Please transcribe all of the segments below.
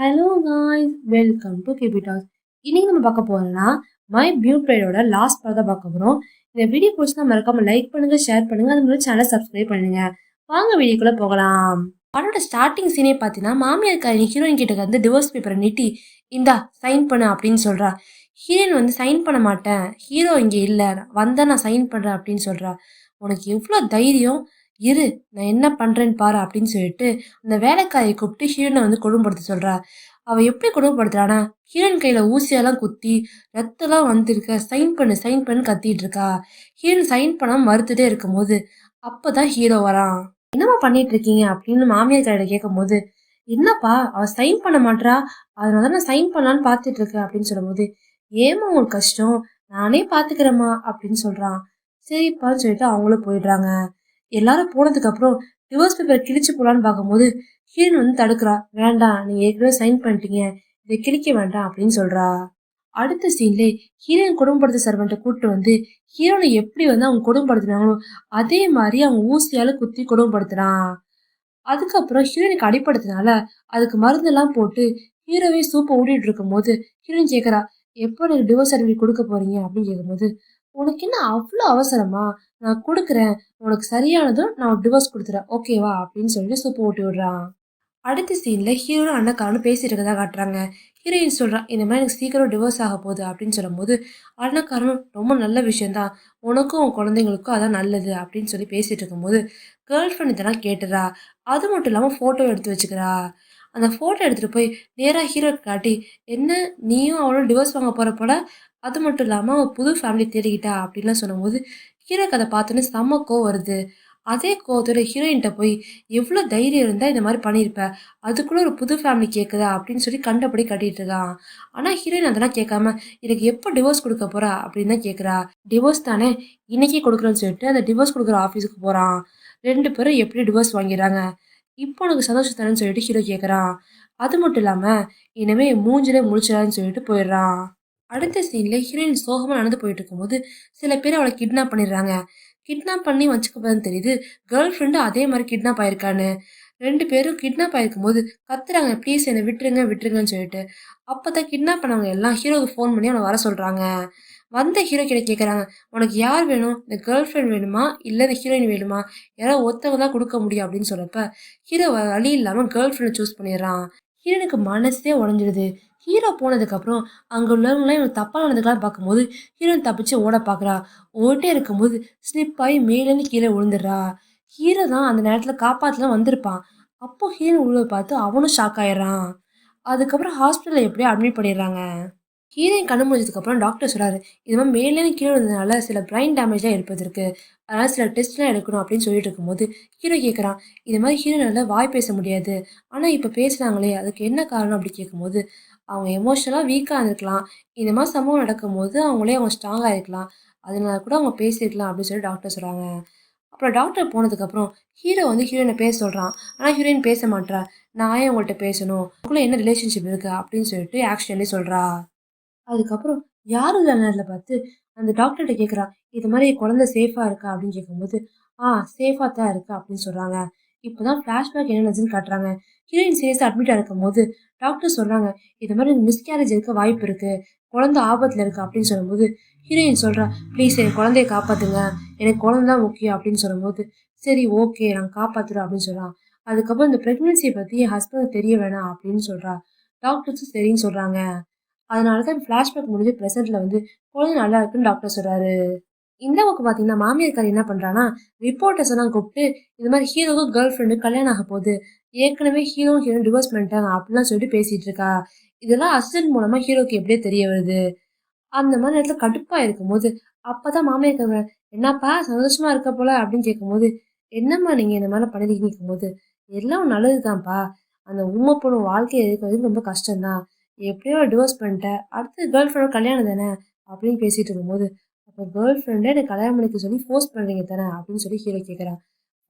Hello guys, welcome to KP talks. இன்னைக்கு நம்ம பார்க்க போறோம்னா மை பியூட்டியோட லாஸ்ட் பார்ட் தான் பார்க்க போறோம். இந்த வீடியோ பிடிச்சா மறக்காம லைக் பண்ணுங்க, ஷேர் பண்ணுங்க, அது மாதிரி சேனல் சப்ஸ்கிரைப் பண்ணுங்க. வாங்க வீடியோக்குள்ள போகலாம். படோட ஸ்டார்டிங் சீனே பார்த்தீங்கன்னா மாமியார் ஹீரோயின் கிட்ட வந்து டிவோர்ஸ் பேப்பரை நீட்டி இந்தா சைன் பண்ணு அப்படின்னு சொல்றா. ஹீரோயின் வந்து சைன் பண்ண மாட்டேன், ஹீரோ இங்க இல்ல, வந்தா நான் சைன் பண்றேன் அப்படின்னு சொல்றா. உனக்கு எவ்வளோ தைரியம், இரு நான் என்ன பண்றேன்னு பாரு அப்படின்னு சொல்லிட்டு அந்த வேலைக்காரியை கூப்பிட்டு ஹீரோனை வந்து கொடுமைப்படுத்த சொல்றா. அவ எப்படி கொடுமைப்படுத்துறானா, ஹீரோயின் கையில ஊசியெல்லாம் குத்தி ரத்தம்லாம் வந்திருக்க, சைன் பண்ணு சைன் பண்ணு கத்திட்டு இருக்கா. ஹீரோயின் சைன் பண்ணாம மறுத்துட்டே இருக்கும்போது அப்பதான் ஹீரோ வரான். என்னம்மா பண்ணிட்டு இருக்கீங்க அப்படின்னு மாமியார் கையில கேட்கும்போது, என்னப்பா அவ சைன் பண்ண மாட்றா, அதனால நான் சைன் பண்ணலான்னு பார்த்துட்டு இருக்கேன் அப்படின்னு சொல்லும்போது, ஏமா உங்களுக்கு கஷ்டம், நானே பாத்துக்கிறேம்மா அப்படின்னு சொல்றான். சரிப்பான்னு சொல்லிட்டு அவங்களும் போயிடுறாங்க. எல்லாரும் போனதுக்கு அப்புறம் டிவோர்ஸ் பேப்பரை கிழிச்சு போலான்னு பார்க்கும்போது ஹீரோயின் வந்து தடுக்கிறா. வேண்டாம், நீங்க ஏற்கனவே சைன் பண்ணிட்டீங்க, இதை கிழிக்க வேண்டாம் அப்படின்னு சொல்றா. அடுத்த சீன்ல ஹீரோயின் குடும்பப்படுத்த சர்வெண்ட்டை கூப்பிட்டு வந்து ஹீரோனை எப்படி வந்து அவங்க குடும்பப்படுத்தினாங்களோ அதே மாதிரி அவங்க ஊசியால குத்தி குடும்பப்படுத்துறான். அதுக்கப்புறம் ஹீரோயினுக்கு அடிப்படுத்தினால அதுக்கு மருந்தெல்லாம் போட்டு ஹீரோவே சூப்பை ஊட்டிட்டு இருக்கும் போது ஹீரோயின் கேட்கறா, எப்போ எனக்கு டிவோர்ஸ் சர்டிஃபிகேட் கொடுக்க போறீங்க அப்படின்னு கேட்கும்போது, உனக்கு என்ன அவ்வளோ அவசரமா, நான் கொடுக்குறேன், உனக்கு சரியானதும் நான் டிவோர்ஸ் கொடுத்துறேன் ஓகேவா அப்படின்னு சொல்லிட்டு சூப்பை ஊட்டி விடுறான். அடுத்த சீன்ல ஹீரோனும் அண்ணக்காரனும் பேசிட்டு இருக்கதா காட்டுறாங்க. ஹீரோயின் சொல்றான், இந்த மாதிரி எனக்கு சீக்கிரம் டிவோர்ஸ் ஆக போகுது அப்படின்னு சொல்லும்போது அண்ணக்காரனும் ரொம்ப நல்ல விஷயம்தான், உனக்கும் உன் குழந்தைங்களுக்கும் அதான் நல்லது அப்படின்னு சொல்லி பேசிட்டு இருக்கும்போது கேர்ள் ஃப்ரெண்ட் இதெல்லாம் கேட்டுறா. அது மட்டும் இல்லாமல் ஃபோட்டோ எடுத்து வச்சுக்கிறா. அந்த ஃபோட்டோ எடுத்துகிட்டு போய் நேராக ஹீரோக்கு காட்டி, என்ன நீயும் அவளும் டிவோர்ஸ் வாங்க போகிற போல, அது மட்டும் இல்லாமல் அவள் புது ஃபேமிலி தேடிக்கிட்டா அப்படின்லாம் சொல்லும்போது ஹீரோக்கு அதை பார்த்தோன்னே செம்ம கோவம் வருது. அதே கோவத்தோட ஹீரோயின்கிட்ட போய், எவ்வளோ தைரியம் இருந்தால் இந்த மாதிரி பண்ணியிருப்ப, அதுக்குள்ளே ஒரு புது ஃபேமிலி கேட்குதா அப்படின்னு சொல்லி கண்டபடி கட்டிட்டு இருக்கான். ஆனால் ஹீரோயின் அதெல்லாம் கேட்காம, எனக்கு எப்போ டிவோர்ஸ் கொடுக்க போறா அப்படின்னு தான் கேட்குறா. டிவோர்ஸ் தானே, இன்னைக்கே கொடுக்குறேன்னு சொல்லிட்டு அந்த டிவோர்ஸ் கொடுக்குற ஆஃபீஸுக்கு போகிறான். ரெண்டு பேரும் எப்படி டிவோர்ஸ் வாங்கிடுறாங்க. இப்போ உனக்கு சந்தோஷம் தானேன்னு சொல்லிட்டு ஹீரோ கேட்குறான். அது மட்டும் இல்லாமல் இனிமே மூஞ்சிலே முழிச்சிடான்னு சொல்லிட்டு போயிடுறான். அடுத்த சீன்ல ஹீரோயின் சோகமாக நடந்து போயிட்டு இருக்கும்போது சில பேர் அவளை கிட்னாப் பண்ணிடுறாங்க. கிட்னாப் பண்ணி வச்சுக்கப்பதான் தெரியுது கேர்ள் ஃப்ரெண்டு அதே மாதிரி கிட்னாப் ஆயிருக்கான்னு. ரெண்டு பேரும் கிட்னாப் ஆயிருக்கும் போது கத்துறாங்க, ப்ளீஸ் என்னை விட்டுருங்க விட்டுருங்கன்னு சொல்லிட்டு. அப்பதான் கிட்னாப் பண்ணவங்க எல்லாம் ஹீரோவுக்கு ஃபோன் பண்ணி அவனை வர சொல்றாங்க. வந்த ஹீரோ கிட்ட கேட்குறாங்க, உனக்கு யார் வேணும், இந்த கேர்ள் ஃப்ரெண்ட் வேணுமா இல்லை இந்த ஹீரோயின் வேணுமா, யாராவது ஒருத்தவங்க தான் கொடுக்க முடியும் அப்படின்னு சொல்றப்ப ஹீரோ வழி இல்லாமல் கேர்ள் ஃப்ரெண்டை சூஸ் பண்ணிடுறான். ஹீரோனுக்கு மனசே உடஞ்சிடுது. ஹீரோ போனதுக்கப்புறம் அங்கே உள்ளவங்களாம் இவனுக்கு தப்பாக நடந்துக்கலாம் பார்க்கும்போது ஹீரோயின் தப்பிச்சு ஓட பார்க்குறா. ஓட்டே இருக்கும்போது ஸ்லிப் ஆகி மேலேருந்து கீழே விழுந்துடுறா. ஹீரோ தான் அந்த நேரத்தில் காப்பாற்றலாம் வந்திருப்பான். அப்போ ஹீரோ உள்ள பார்த்து அவனும் ஷாக் ஆயிடுறான். அதுக்கப்புறம் ஹாஸ்பிட்டலில் எப்படியோ அட்மிட் பண்ணிடுறாங்க. ஹீரோயின் கண்ணு முடிஞ்சதுக்கப்புறம் டாக்டர் சொல்கிறாரு, இது மாதிரி மேலேருந்து கீழே இருந்ததுனால சில பிரைன் டேமேஜ்லாம் ஏற்பட்டிருக்கு, அதனால் சில டெஸ்ட்லாம் எடுக்கணும் அப்படின்னு சொல்லிட்டு இருக்கும்போது ஹீரோ கேட்குறான், இது மாதிரி ஹீரோனால வாய் பேச முடியாது, ஆனால் இப்போ பேசுகிறாங்களே அதுக்கு என்ன காரணம் அப்படி கேட்கும்போது, அவங்க எமோஷனலாக வீக்காக இருந்திருக்கலாம், இந்த மாதிரி சம்பவம் நடக்கும்போது அவங்க ஸ்ட்ராங்காக இருக்கலாம், அதனால கூட அவங்க பேசியிருக்கலாம் அப்படின்னு சொல்லி டாக்டர் சொல்கிறாங்க. அப்புறம் டாக்டர் போனதுக்கப்புறம் ஹீரோ வந்து ஹீரோயினை பேச சொல்கிறான். ஆனால் ஹீரோயின் பேச மாட்றா. நான் ஏன் உங்கள்கிட்ட பேசணும், உங்களுக்குள்ள என்ன ரிலேஷன்ஷிப் இருக்குது அப்படின்னு சொல்லிட்டு ஆக்ஷன்லேயே சொல்கிறா. அதுக்கப்புறம் யாரும் இல்ல நேரத்தில் பார்த்து அந்த டாக்டர்கிட்ட கேட்குறா, இது மாதிரி குழந்தை சேஃபாக இருக்கா அப்படின்னு கேட்கும்போது, சேஃபாக தான் இருக்கா அப்படின்னு சொல்கிறாங்க. இப்போ தான் ஃப்ளாஷ்பேக் என்ன நடந்துச்சுன்னு காட்டுறாங்க. ஹீரோயின் சீரியஸாக அட்மிட்டாக இருக்கும்போது டாக்டர் சொல்கிறாங்க, இது மாதிரி மிஸ்கேரேஜ் இருக்க வாய்ப்பு இருக்குது, குழந்தை ஆபத்தில் இருக்குது அப்படின்னு சொல்லும்போது ஹீரோயின் சொல்கிறா, ப்ளீஸ் என் குழந்தைய காப்பாற்றுங்க, எனக்கு குழந்தை தான் முக்கியம் அப்படின்னு சொல்லும்போது, சரி ஓகே நாங்கள் காப்பாற்றுறோம் அப்படின்னு சொல்கிறான். அதுக்கப்புறம் இந்த ப்ரெக்னென்சியை பற்றி என் ஹஸ்பண்டுக்கு தெரிய வேணாம் அப்படின்னு சொல்கிறா. டாக்டர்ஸும் சரின்னு சொல்கிறாங்க. அதனால தான் ஃப்ளாஷ்பேக் முடிஞ்சு ப்ரெசென்ட்ல வந்து குழந்தை நல்லா இருக்குன்னு டாக்டர் சொல்றாரு. இந்த பக்கம் பார்த்தீங்கன்னா மாமியார் என்ன பண்றான்னா, ரிப்போர்ட்டர்ஸ் எல்லாம் கூப்பிட்டு இந்த மாதிரி ஹீரோக்கும் கேர்ள் ஃப்ரெண்டு கல்யாணம் ஆக போகுது, ஏற்கனவே ஹீரோயின் டிவோர்ஸ் பண்ணிட்டாங்க அப்படிலாம் சொல்லிட்டு பேசிட்டு இருக்கா. இதெல்லாம் அசிஸ்டன்ட் மூலமா ஹீரோக்கு எப்படியே தெரிய வருது. அந்த மாதிரி நேரத்துல கடுப்பா இருக்கும்போது அப்பதான் மாமியார் கேக்குறாங்க, என்னப்பா சந்தோஷமா இருக்க போல அப்படின்னு கேட்கும்போது, என்னம்மா நீங்க இந்த மாதிரி பண்ணிருக்கீங்க கேட்கும்போது, எல்லாம் நல்லதுதான்ப்பா, அந்த ஊமை பொண்ணு வாழ்க்கையை இருக்கிறது ரொம்ப கஷ்டம்தான், எப்படியோ டிவோர்ஸ் பண்ணிட்டேன், அடுத்து கேர்ள் ஃப்ரெண்ட் கல்யாணம் தானே அப்படின்னு பேசிட்டு இருக்கும்போது, அப்போ கேர்ள் ஃப்ரெண்டே எனக்கு கல்யாணம் பண்ணிக்க சொல்லி ஃபோர்ஸ் பண்றீங்க தானே அப்படின்னு சொல்லி ஹீரோ கேட்குறான்.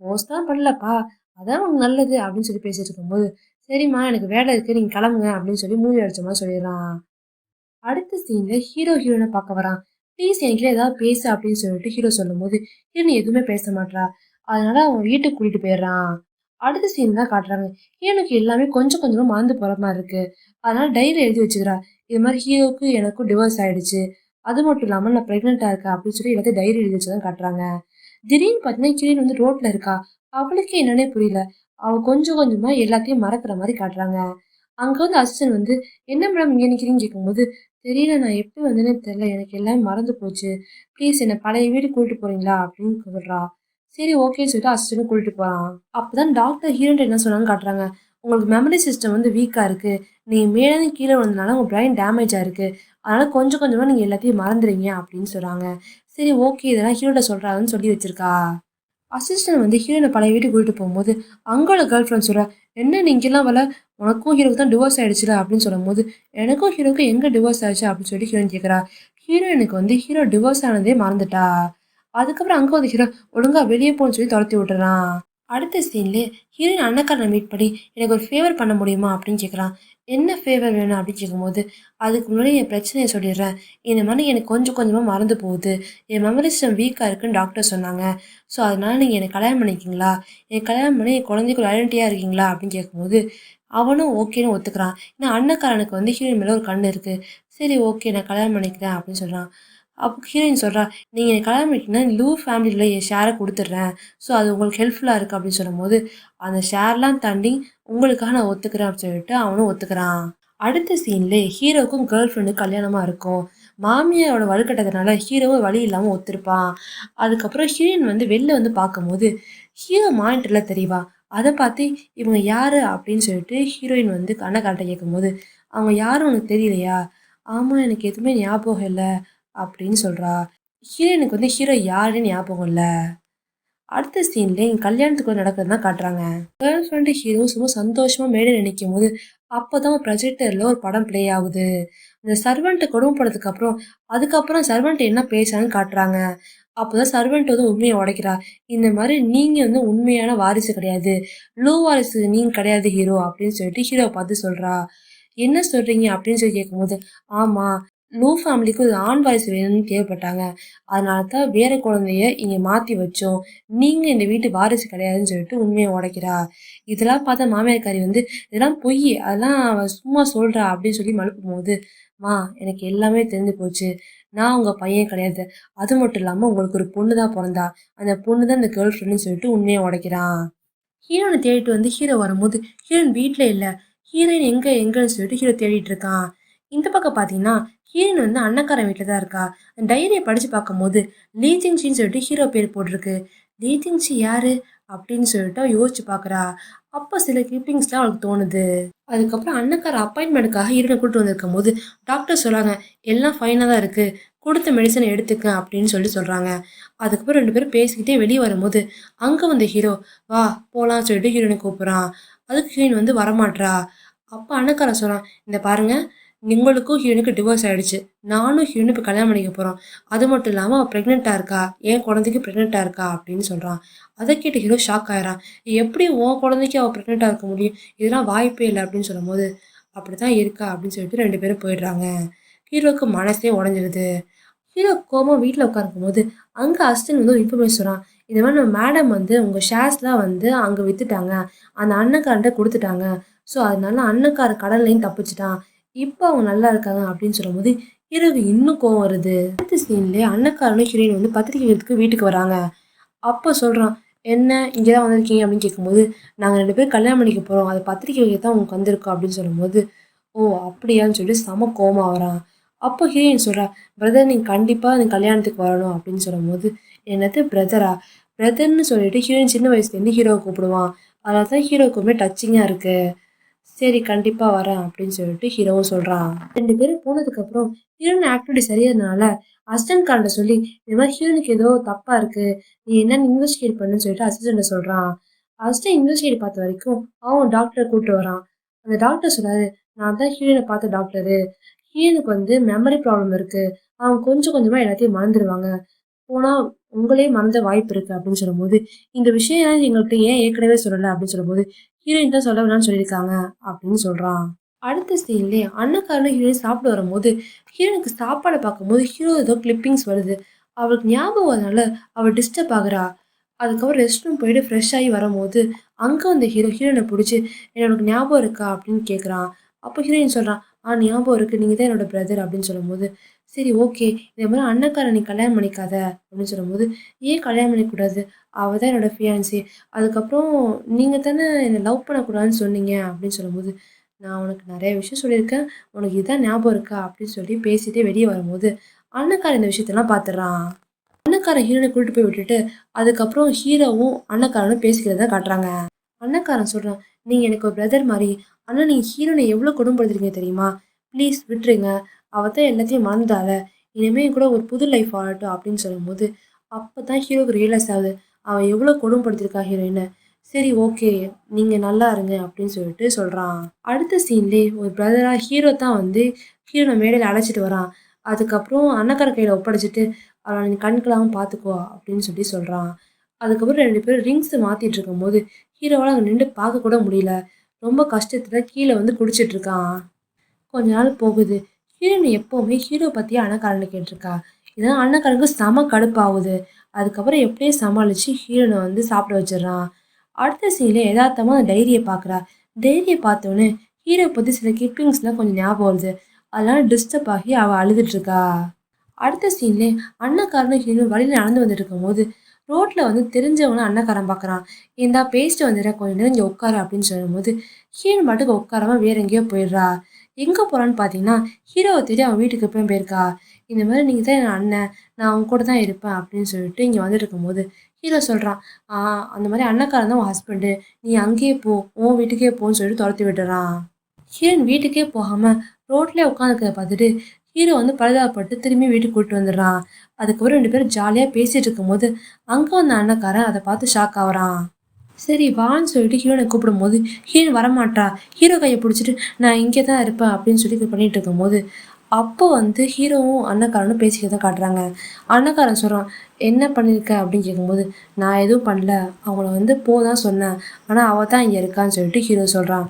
ஃபோர்ஸ் தான் பண்ணலப்பா, அதான் உனக்கு நல்லது அப்படின்னு சொல்லி பேசிட்டு இருக்கும்போது, சரிம்மா எனக்கு வேலை இருக்கு நீங்க கிளம்புங்க அப்படின்னு சொல்லி மூஞ்சி அடிச்ச மாதிரி சொல்லிடுறான். அடுத்த சீன்ல ஹீரோ ஹீரோயினை பார்க்க வரான். ப்ளீஸ் என்கிட்ட ஏதாவது பேசு அப்படின்னு சொல்லிட்டு ஹீரோ சொல்லும்போது ஹீரோயின் எதுவுமே பேச மாட்றா. அதனால அவன் வீட்டுக்கு கூட்டிட்டு போயிடுறான். அடுத்த சீன் தான் காட்டுறாங்க. ஹீரோனுக்கு எல்லாமே கொஞ்சம் கொஞ்சமா மறந்து போற மாரி இருக்கு. அதனால டைரியில எழுதி வச்சுக்கிறா. இது மாரி ஹீரோவுக்கும் எனக்கும் டிவோர்ஸ் ஆயிடுச்சு. அது மட்டும் இல்லாம நான் பிரெக்னன்ட்டா இருக்கேன் அப்படின்னு சொல்லி எல்லாத்தையும் டைரி எழுதி வச்சதான் காட்டுறாங்க. திடீர்னு பார்த்தீங்கன்னா, ஹீரோயின் வந்து ரோட்ல இருக்கா. அவளுக்கே என்னன்னே புரியல. அவ கொஞ்சம் கொஞ்சமா எல்லாத்தையும் மறக்கிற மாரி காட்டுறாங்க. அங்க வந்து அசிஸ்டன்ட் வந்து, "என்ன மேடம் இங்க நிக்கிறீங்கன்னு?" கேட்கும்போது, "தெரியல நான் எப்படி வந்தேன்னே தெரியல. எனக்கு எல்லாமே மறந்து போச்சு. ப்ளீஸ் என்ன பழைய வீட்டுக்கு கூட்டிட்டு போறீங்களா?" அப்படின்னு சொல்றா. சரி ஓகேன்னு சொல்லிட்டு அசிஸ்டன்ட் கூட்டிட்டு போறான். அப்பதான் டாக்டர் ஹீரோயின்ட்ட என்ன சொன்னாங்கன்னு காட்டுறாங்க. "உங்களுக்கு மெமரி சிஸ்டம் வந்து வீக்கா இருக்கு. நீங்க மேலேருந்து கீழ விழுந்தனால உங்க பிரைன் டேமேஜ் ஆயிருக்கு. அதனால கொஞ்சம் கொஞ்சமா நீங்க எல்லாத்தையும் மறந்துறீங்க" அப்படின்னு சொல்றாங்க. சரி ஓகே இதெல்லாம் ஹீரோட்ட சொல்றாங்கன்னு சொல்லி வச்சிருக்கா. அசிஸ்டன்ட் வந்து ஹீரோயின பழைய வீட்டுக்கு கூட்டிட்டு போகும்போது, அங்கோட கேர்ள் ஃப்ரெண்ட் சொல்றா, "என்ன நீ இங்கலாம் வரல? உனக்கும் ஹீரோவுக்கும் தான் டிவோர்ஸ் ஆயிடுச்சுல" அப்படின்னு சொல்லும்போது, "எனக்கும் ஹீரோவுக்கும் எங்க டிவோர்ஸ் ஆச்சு?" அப்படின்னு சொல்லிட்டு ஹீரோயின் கேட்குறா. ஹீரோயினுக்கு வந்து ஹீரோ டிவோர்ஸ் ஆனதே மறந்துட்டா. அதுக்கப்புறம் அங்க வந்து ஹீரோ, "ஒழுங்கா வெளிய போன்னு" சொல்லி தொரத்தி விட்டுறான். அடுத்த சீன்லயே ஹீரோயின் அண்ணக்காரனை மீட் பண்ணி, "எனக்கு ஒரு ஃபேவர் பண்ண முடியுமா?" அப்படின்னு கேட்குறான். "என்ன ஃபேவர் வேணும்?" அப்படின்னு கேட்கும்போது, "அதுக்கு முன்னாடி என் பிரச்சனைய சொல்லிடுறேன். இந்த மாரி எனக்கு கொஞ்சம் கொஞ்சமா மறந்து போகுது. என் மெமரி சிஸ்டம் வீக்கா இருக்குன்னு டாக்டர் சொன்னாங்க. ஸோ அதனால நீங்க என்ன கல்யாணம் பண்ணிக்கிறீங்களா? என்ன கல்யாணம் பண்ணி என் குழந்தைக்கு ஒரு ஐடென்டிட்டியா இருக்கீங்களா?" அப்படின்னு கேட்கும்போது, அவனும் ஓகேன்னு ஒத்துக்கிறான். ஏன்னா அண்ணக்காரனுக்கு வந்து ஹீரோயின் மேல ஒரு கண்ணு இருக்கு. சரி ஓகே நான் கல்யாணம் பண்ணிக்கிறேன் அப்படின்னு சொல்றான். அப்போ ஹீரோயின் சொல்றா, "நீங்க என்ன கல்யாணம் பண்ணிட்டீங்கன்னா லூ ஃபேமிலில என் ஷேர குடுத்துடுறேன். ஸோ அது உங்களுக்கு ஹெல்ப்ஃபுல்லா இருக்கு" அப்படின்னு சொல்லும்போது, அந்த ஷேர்லாம் தாண்டி உங்களுக்காக நான் ஒத்துக்கிறேன் அப்படின்னு சொல்லிட்டு அவனும் ஒத்துக்கிறான். அடுத்த சீன்ல ஹீரோவுக்கும் கேர்ள் ஃப்ரெண்டுக்கும் கல்யாணமா இருக்கும். மாமியாரோட வலுக்கட்டாயத்தினால ஹீரோவும் வழி இல்லாம ஒத்துருப்பான். அதுக்கப்புறம் ஹீரோயின் வந்து வெளில வந்து பார்க்கும்போது, ஹீரோ மானிட்டர்ல தெரியவா. அத பார்த்து இவங்க யாரு அப்படின்னு சொல்லிட்டு ஹீரோயின் வந்து அண்ணக்கார்ட்ட கேட்கும்போது, அவங்க யாருன்னு உனக்கு தெரியலையா? ஆமா எனக்கு எதுவுமே ஞாபகம் இல்ல அப்படின்னு சொல்றா. ஹீரோயினுக்கு வந்து ஹீரோ யாருன்னு ஞாபகம் இல்ல. அடுத்த சீன்ல எங்க கல்யாணத்துக்குள்ள நடக்கிறத தான் காட்டுறாங்க. கேர்ள் ஃப்ரெண்டு ஹீரோ சும்மா சந்தோஷமா மேடையில நிக்கும்போது, அப்பதான் ப்ரொஜெக்டர்ல ஒரு படம் ப்ளே ஆகுது. இந்த சர்வெண்ட்ட கொடுமைப்படுத்துக்கு அப்புறம், அதுக்கப்புறம் சர்வெண்ட் என்ன பேசுறாங்கன்னு காட்டுறாங்க. அப்பதான் சர்வெண்ட் வந்து உண்மைய உடைக்கிறா. இந்த மாரி நீங்க வந்து உண்மையான வாரிசு கிடையாது. ப்ளூ வாரிசு நீங்க கிடையாது ஹீரோ அப்படின்னு சொல்லிட்டு ஹீரோவ பார்த்து சொல்றா. என்ன சொல்றீங்க? அப்படின்னு சொல்லி கேட்கும்போது, ஆமா. ப்ளூ ஃபேமிலிக்கு ஒரு ஆண் வாரிசு வேணும்னு தேவைப்பட்டாங்க. அதனால தான் வேற குழந்தைய இங்க மாத்தி வச்சோம். நீங்க இந்த வீட்டு வாரிசு கிடையாதுன்னு சொல்லிட்டு உண்மைய உடைக்கிறா. இதெல்லாம் பார்த்த மாமியார்காரி வந்து, இதெல்லாம் பொய்யி. அதெல்லாம் அவ சும்மா சொல்றா அப்படின்னு சொல்லி மழுப்பும்போது, "ம்மா எனக்கு எல்லாமே தெரிஞ்சு போச்சு. நான் உங்க பையன் கிடையாது. அது மட்டும் இல்லாம உங்களுக்கு ஒரு பொண்ணு தான் பொறந்தா. அந்த பொண்ணு தான் இந்த கேர்ள் ஃப்ரெண்டுன்னு" சொல்லிட்டு உண்மைய உடைக்கிறான். ஹீரோயின தேடிட்டு வந்து ஹீரோ வரும்போது, ஹீரோயின் வீட்ல இல்ல. ஹீரோயின் எங்க எங்கன்னு சொல்லிட்டு ஹீரோ தேடிட்டு இருக்கான். இந்த பக்கம் பார்த்தீங்கன்னா, ஹீரோயின் வந்து அண்ணக்காரன் வீட்ல தான் இருக்கா. டைரிய படிச்சு பார்க்கும்போது, லீ ஜிங்ஷின்னு சொல்லிட்டு ஹீரோ பேர் போட்டிருக்கு. லீ ஜிங்ஷி யாரு? அப்படின்னு சொல்லிட்டு அவ யோசிச்சு பார்க்குறா. அப்ப சில கிளிப்பிங்ஸ்லாம் அவளுக்கு தோணுது. அதுக்கப்புறம் அண்ணக்கார அப்பாயின்மெண்ட்டுக்காக ஹீரோயின கூட்டிட்டு வந்திருக்கும்போது, டாக்டர் சொல்றாங்க, "எல்லாம் ஃபைனா தான் இருக்கு. குடுத்த மெடிசன எடுத்துக்க" அப்படின்னு சொல்லி சொல்றாங்க. அதுக்கப்புறம் 2 பேரும் பேசிக்கிட்டே வெளிய வரும்போது, அங்க வந்த ஹீரோ, "வா போலாம்னு" சொல்லிட்டு ஹீரோயின கூப்பிடுறான். அதுக்கு ஹீரோயின் வந்து வரமாட்றா. அப்ப அண்ணக்காரன் சொல்றான், "இந்த பாருங்க, உங்களுக்கும் ஹீரோயினுக்கும் டிவோர்ஸ் ஆயிடுச்சு. நானும் ஹீரோயினும் இப்ப கல்யாணம் பண்ணிக்க போறோம். அது மட்டும் இல்லாம அவ பிரெக்னன்ட்டா இருக்கா. என் குழந்தைக்கு பிரெக்னன்ட்டா இருக்கா" அப்படின்னு சொல்றான். அத கேட்டு ஹீரோ ஷாக் ஆயிடுறான். "எப்படி உன் குழந்தைக்கு அவ பிரெக்னன்ட்டா இருக்க முடியும்? இதெல்லாம் வாய்ப்பே இல்ல" அப்படின்னு சொல்லும்போது, "அப்படிதான் இருக்கா" அப்படின்னு சொல்லிட்டு 2 பேரும் போயிடுறாங்க. ஹீரோவுக்கு மனசே உடைஞ்சிருது. ஹீரோ கோவமா வீட்ல உட்காந்துருக்கும்போது, அங்க அசிஸ்டன்ட் வந்து ஒரு இன்ஃபர்மேஷன் சொல்றான். இந்த மாரி நம்ம மேடம் வந்து உங்க ஷேர்ஸ்லாம் வந்து அங்க வித்துட்டாங்க. அந்த அண்ணன்காரன்ட்ட குடுத்துட்டாங்க. ஸோ, அதனால அண்ணன்காரன் கடன்லேருந்து தப்பிச்சுட்டான். இப்போ அவங்க நல்லா இருக்காங்க அப்படின்னு சொல்லும்போது, ஹீரோவுக்கு இன்னும் கோவம் வருது. அடுத்த சீன்லயே அண்ணன்காரனும் ஹீரோயின் வந்து பத்திரிக்கை வைக்கிறதுக்கு வீட்டுக்கு வராங்க. அப்ப சொல்றான், "என்ன இங்க தான் வந்திருக்கீங்க?" அப்படின்னு கேட்கும்போது, "நாங்க 2 பேரும் கல்யாணம் பண்ணிக்க போறோம். அத பத்திரிக்கை வைக்க தான் உங்களுக்கு வந்திருக்கோம்" அப்படின்னு சொல்லும்போது, "ஓ! அப்படியான்னு" சொல்லிட்டு செம கோவமா வரான். அப்போ ஹீரோயின் சொல்றா, "பிரதர் நீங்க கண்டிப்பா இந்த கல்யாணத்துக்கு வரணும்" அப்படின்னு சொல்லும்போது, "என்னது பிரதரா?" பிரதர்ன்னு சொல்லிட்டு ஹீரோயின் சின்ன வயசுலேருந்து ஹீரோவ கூப்பிடுவான். அதனால தான் ஹீரோவுக்கு ரொம்பவே டச்சிங்கா இருக்கு. சரி கண்டிப்பா வரேன் அப்படின்னு சொல்லிட்டு ஹீரோவும் சொல்றான். 2 பேரும் போனதுக்கப்புறம் ஹீரோயின் ஆக்டிவிட்டி சரியாதனால அசிஸ்டன்ட் கார்ட்ட சொல்லி, "இந்த மாரி ஹீரோயினுக்கு ஏதோ தப்பா இருக்கு. நீ என்னன்னு இன்வெஸ்டிகேட் பண்ணுன்னு" சொல்லிட்டு அசிஸ்டன்ட்ட சொல்றான். அசிஸ்டன்ட் இன்வெஸ்டிகேட் பார்த்த வரைக்கும் அவன் டாக்டர கூட்டு வரான். அந்த டாக்டர் சொல்றாரு, "நான் தான் ஹீரோயின பார்த்த டாக்டரு. ஹீரோயினுக்கு வந்து மெமரி ப்ராப்ளம் இருக்கு. அவங்க கொஞ்சம் கொஞ்சமா எல்லாத்தையும் மறந்துருவாங்க. போனா உங்களே மறந்த வாய்ப்பு இருக்கு" அப்படின்னு சொல்லும்போது, "இந்த விஷயம் எங்கள்ட்ட ஏன் ஏற்கனவே சொல்லல?" அப்படின்னு சொல்லும்போது, "ஹீரோயின் தான் சொல்ல வேணாம்னு சொல்லியிருக்காங்க" அப்படின்னு சொல்றான். அடுத்த சீன்லயே அண்ணக்காரனும் ஹீரோயின் சாப்பிட வரும்போது, ஹீரோயினுக்கு சாப்பாட பார்க்கும்போது ஹீரோ ஏதோ கிளிப்பிங்ஸ் வருது. அவளுக்கு ஞாபகம் வரதுனால அவ டிஸ்டர்ப் ஆகுறா. அதுக்கப்புறம் ரெஸ்ட் ரூம் போயிட்டு ஃப்ரெஷ் ஆகி வரும்போது அங்கே அந்த ஹீரோயினை பிடிச்சி "எனக்கு ஞாபகம் இருக்கா?" அப்படின்னு கேட்குறான். அப்போ ஹீரோயின் சொல்கிறான், ஞாபகம் இருக்குது, நீங்கள் தான் என்னோட பிரதர் அப்படின்னு சொல்லும்போது, சரி ஓகே, இதே மாதிரி அண்ணக்காரன் நீ கல்யாணம் பண்ணிக்காத அப்படின்னு சொல்லும்போது, ஏன் கல்யாணம் பண்ணிக்கூடாது, அவள் தான் என்னோட ஃபியான்சி, அதுக்கப்புறம் நீங்கள் தானே என்னை லவ் பண்ணக்கூடாதுன்னு சொன்னீங்க அப்படின்னு சொல்லும்போது, நான் உனக்கு நிறைய விஷயம் சொல்லியிருக்கேன், உனக்கு இதுதான் ஞாபகம் இருக்கா அப்படின்னு சொல்லி பேசிட்டே வெளியே வரும்போது அண்ணக்காரன் இந்த விஷயத்தெல்லாம் பார்த்துடுறான். அண்ணக்காரன் ஹீரோனை கூட்டிட்டு போய் விட்டுட்டு அதுக்கப்புறம் ஹீரோவும் அண்ணக்காரனும் பேசிக்கிறத காட்டுறாங்க. அண்ணக்காரன் சொல்றான், நீங்க எனக்கு ஒரு பிரதர் மாதிரி, ஆனா நீங்க ஹீரோனை எவ்வளவு கொடுமைப்படுத்துறீங்க தெரியுமா, ப்ளீஸ் விட்டுருங்க, அவ தான் எல்லாத்தையும் மறந்தால, இனிமே என் கூட ஒரு புது லைஃப் ஆகட்டும் அப்படின்னு சொல்லும்போது அப்பதான் ஹீரோக்கு ரியலைஸ் ஆகுது அவன் எவ்வளவு கொடுமைப்படுத்திருக்கா ஹீரோயினை. சரி ஓகே, நீங்க நல்லா இருங்க அப்படின்னு சொல்லிட்டு சொல்றான். அடுத்த சீன்லேயே ஒரு பிரதரா ஹீரோ தான் வந்து ஹீரோனை மேடையில் அழைச்சிட்டு வரான். அதுக்கப்புறம் அண்ணக்கார கையில ஒப்படைச்சிட்டு அவளை நீ கண்களாகவும் பார்த்துக்கோ அப்படின்னு சொல்லி சொல்றான். அதுக்கப்புறம் 2 பேரும் ரிங்ஸ் மாத்திட்டு இருக்கும்போது ஹீரோவால அங்க நின்று பார்க்க கூட முடியல. ரொம்ப கஷ்டத்துல கீழே வந்து குடிச்சிட்டு இருக்கான். கொஞ்ச நாள் போகுது. ஹீரோயின் எப்பவுமே ஹீரோ பத்தியே அண்ணக்காரன்ட்ட கேட்டுருக்கா. இதனால அண்ணக்காரனுக்கு செம கடுப்பாவுது. அதுக்கப்புறம் எப்படியோ சமாளிச்சு ஹீரோயின வந்து சாப்பிட வச்சிடுறான். அடுத்த சீன்ல எதார்த்தமா அந்த டைரிய பார்க்குறா. டைரிய பார்த்தோன்னே ஹீரோ பத்தி சில கிளிப்பிங்ஸ்லாம் கொஞ்சம் ஞாபகம் வருது. அதனால டிஸ்டர்ப் ஆகி அவ அழுதுட்டு இருக்கா. அடுத்த சீன்ல அண்ணக்காரனும் ஹீரோயும் வழியில நடந்து வந்துட்டு இருக்கும்போது ரோட்ல வந்து தெரிஞ்சவன அண்ணக்காரன் பார்க்குறான். "இந்தா பேசிட்டு வந்துடுறேன், கொஞ்ச நேரம் இங்கே உட்காரு" அப்படின்னு சொல்லும்போது ஹீரோயின் பாட்டுக்கு உட்காராம வேற எங்கேயோ போயிடுறா. எங்கே போறான்னு பார்த்தீங்கன்னா ஹீரோவை தேடி அவன் வீட்டுக்கு போய் போயிருக்கா. இந்த மாதிரி நீங்கள் தான் என் அண்ணன், நான் அவங்க கூட தான் இருப்பேன் அப்படின்னு சொல்லிட்டு இங்கே வந்துட்டு இருக்கும்போது ஹீரோ சொல்கிறான், அந்த மாதிரி அண்ணக்காரன் தான் உன் ஹஸ்பண்டு, நீ அங்கேயே போ, உன் வீட்டுக்கே போன்னு சொல்லிட்டு துரத்தி விட்டுறான். ஹீரோயின் வீட்டுக்கே போகாம ரோட்லயே உட்காந்துக்கிறத பார்த்துட்டு ஹீரோ வந்து பரிதாபப்பட்டு திரும்பி வீட்டுக்கு கூட்டிட்டு வந்துடுறான். அதுக்கப்புறம் 2 பேரும் ஜாலியா பேசிட்டு இருக்கும்போது அங்க வந்த அண்ணக்காரன் அதை பார்த்து ஷாக் ஆகுறான். சரி வான்னு சொல்லிட்டு ஹீரோனை கூப்பிடும்போது ஹீரோயின் வரமாட்டா. ஹீரோ கையை பிடிச்சிட்டு நான் இங்கே தான் இருப்பேன் அப்படின்னு சொல்லி இது பண்ணிட்டு இருக்கும்போது அப்போ வந்து ஹீரோவும் அண்ணக்காரனும் பேசிக்கிறத காட்டுறாங்க. அண்ணக்காரன் சொல்கிறான், என்ன பண்ணியிருக்க அப்படின்னு கேட்கும்போது நான் எதுவும் பண்ணல, அவங்கள வந்து போதான் சொன்னேன், ஆனால் அவள் தான் இங்கே இருக்கான்னு சொல்லிட்டு ஹீரோ சொல்கிறான்.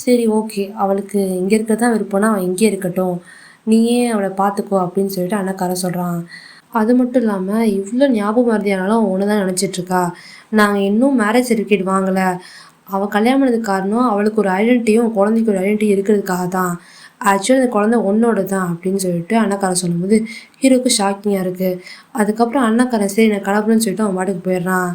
சரி ஓகே, அவளுக்கு இங்கே இருக்க தான் விருப்பம்னா அவள் இங்கே இருக்கட்டும், நீயே அவளை பார்த்துக்கோ அப்படின்னு சொல்லிட்டு அண்ணக்காரன் சொல்கிறான். அது மட்டும் இல்லாமல் இவ்வளோ ஞாபகம் மறதியானாலும் ஒன்று தான் நினச்சிட்ருக்கா, நாங்கள் இன்னும் மேரேஜ் சர்டிஃபிகேட் வாங்கலை, அவள் கல்யாணம் பண்ணதுக்கு காரணம் அவளுக்கு ஒரு ஐடென்டிட்டியும் குழந்தைக்கு ஒரு ஐடென்டிட்டி இருக்கிறதுக்காக தான், ஆக்சுவலி அந்த குழந்தை உன்னோட தான் அப்படின்னு சொல்லிட்டு அண்ணக்காரன் சொல்லும்போது ஹீரோக்கு ஷாக்கிங்காக இருக்குது. அதுக்கப்புறம் அண்ணக்காரன் சரி நான் கிளம்புறேன்னு சொல்லிட்டு அவன் பாட்டுக்கு போயிடுறான்.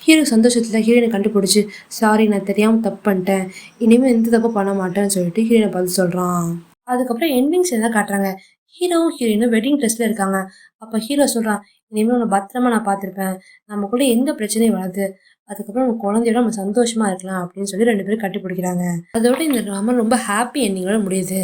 ஹீரோ சந்தோஷத்தில் ஹீரோயினை கண்டுபிடிச்சி சாரி நான் தெரியாமல் தப்பு பண்ணிட்டேன், இனிமேல் எந்த தப்பு பண்ண மாட்டேன்னு சொல்லிட்டு ஹீரோயினை பதில் சொல்கிறான். அதுக்கப்புறம் எண்டிங்ஸ் என்ன காட்டுறாங்க, ஹீரோவும் ஹீரோயினும் வெட்டிங் ட்ரெஸ்ல இருக்காங்க. அப்போ ஹீரோ சொல்கிறான், இனிமேல் உன்னை பத்திரமா நான் பார்த்துருப்பேன், நமக்குள்ளே எந்த பிரச்சனையும் வராது, அதுக்கப்புறம் நம்ம குழந்தையோட நம்ம சந்தோஷமா இருக்கலாம் அப்படின்னு சொல்லி 2 பேரும் கட்டி பிடிக்கிறாங்க. அதோட இந்த ட்ராமா ரொம்ப ஹாப்பி எண்டிங்கோட முடியுது.